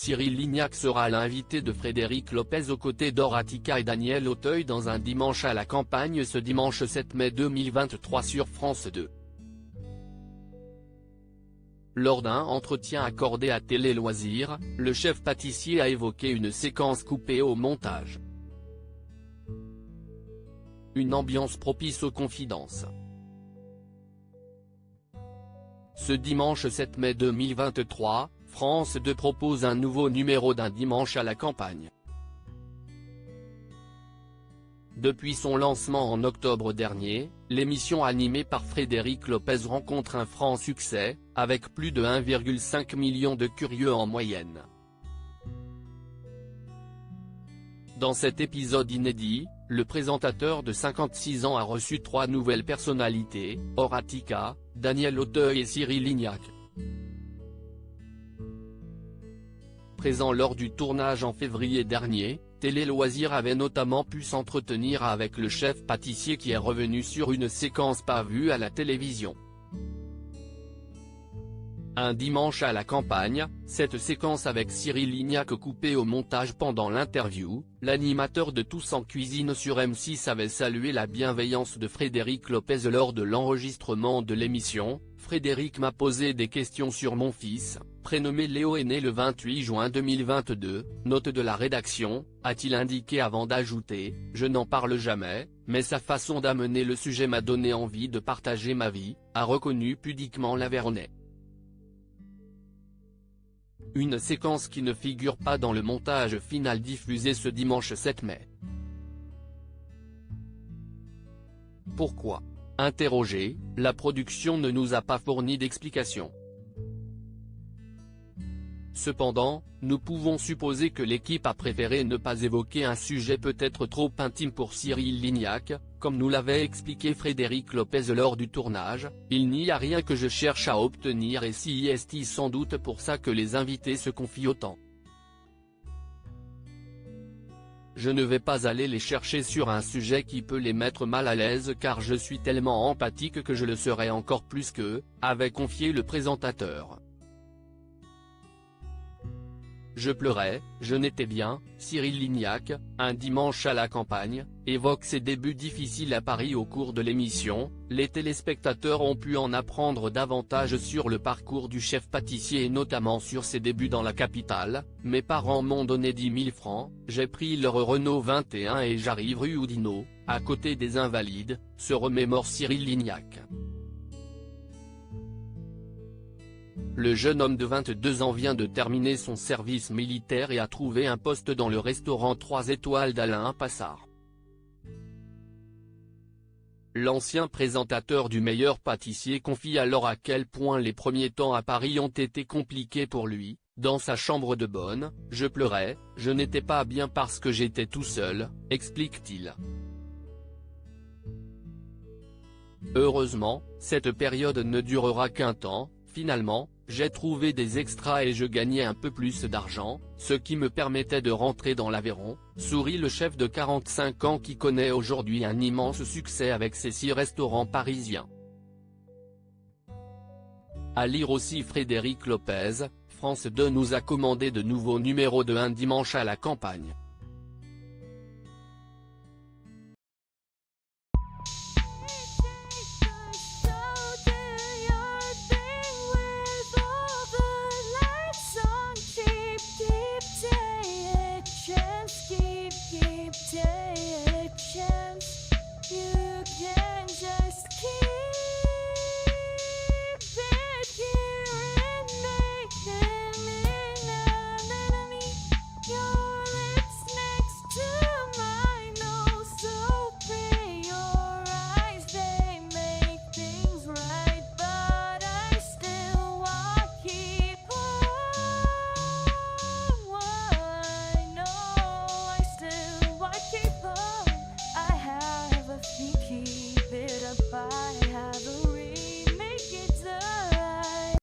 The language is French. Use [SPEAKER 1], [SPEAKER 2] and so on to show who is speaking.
[SPEAKER 1] Cyril Lignac sera l'invité de Frédéric Lopez aux côtés d'Horatica et Daniel Auteuil dans un dimanche à la campagne ce dimanche 7 mai 2023 sur France 2. Lors d'un entretien accordé à Télé Loisirs, le chef pâtissier a évoqué une séquence coupée au montage. Une ambiance propice aux confidences. Ce dimanche 7 mai 2023, France 2 propose un nouveau numéro d'un dimanche à la campagne. Depuis son lancement en octobre dernier, l'émission animée par Frédéric Lopez rencontre un franc succès, avec plus de 1,5 million de curieux en moyenne. Dans cet épisode inédit, le présentateur de 56 ans a reçu 3 nouvelles personnalités, Horatica, Daniel Auteuil et Cyril Lignac. Présent lors du tournage en février dernier, Télé Loisirs avait notamment pu s'entretenir avec le chef pâtissier qui est revenu sur une séquence pas vue à la télévision. Un dimanche à la campagne, cette séquence avec Cyril Lignac coupée au montage pendant l'interview, l'animateur de Tous en cuisine sur M6 avait salué la bienveillance de Frédéric Lopez lors de l'enregistrement de l'émission. Frédéric m'a posé des questions sur mon fils, prénommé Léo, est né le 28 juin 2022, note de la rédaction, a-t-il indiqué avant d'ajouter « Je n'en parle jamais, mais sa façon d'amener le sujet m'a donné envie de partager ma vie », a reconnu pudiquement l'Aveyronais. Une séquence qui ne figure pas dans le montage final diffusé ce dimanche 7 mai. Pourquoi ? Interrogé, la production ne nous a pas fourni d'explication. Cependant, nous pouvons supposer que l'équipe a préféré ne pas évoquer un sujet peut-être trop intime pour Cyril Lignac, comme nous l'avait expliqué Frédéric Lopez lors du tournage. Il n'y a rien que je cherche à obtenir et c'est sans doute pour ça que les invités se confient autant. Je ne vais pas aller les chercher sur un sujet qui peut les mettre mal à l'aise car je suis tellement empathique que je le serai encore plus qu'eux, avait confié le présentateur. Je pleurais, je n'étais bien. Cyril Lignac, un dimanche à la campagne, évoque ses débuts difficiles à Paris au cours de l'émission. Les téléspectateurs ont pu en apprendre davantage sur le parcours du chef pâtissier et notamment sur ses débuts dans la capitale. Mes parents m'ont donné 10 000 francs, j'ai pris leur Renault 21 et j'arrive rue Oudinot, à côté des Invalides, se remémore Cyril Lignac. Le jeune homme de 22 ans vient de terminer son service militaire et a trouvé un poste dans le restaurant 3 étoiles d'Alain Passard. L'ancien présentateur du Meilleur pâtissier confie alors à quel point les premiers temps à Paris ont été compliqués pour lui. Dans sa chambre de bonne, je pleurais, je n'étais pas bien parce que j'étais tout seul, explique-t-il. Heureusement, cette période ne durera qu'un temps. Finalement, j'ai trouvé des extras et je gagnais un peu plus d'argent, ce qui me permettait de rentrer dans l'Aveyron, sourit le chef de 45 ans qui connaît aujourd'hui un immense succès avec ses 6 restaurants parisiens. À lire aussi Frédéric Lopez, France 2 nous a commandé de nouveaux numéros de Un dimanche à la campagne.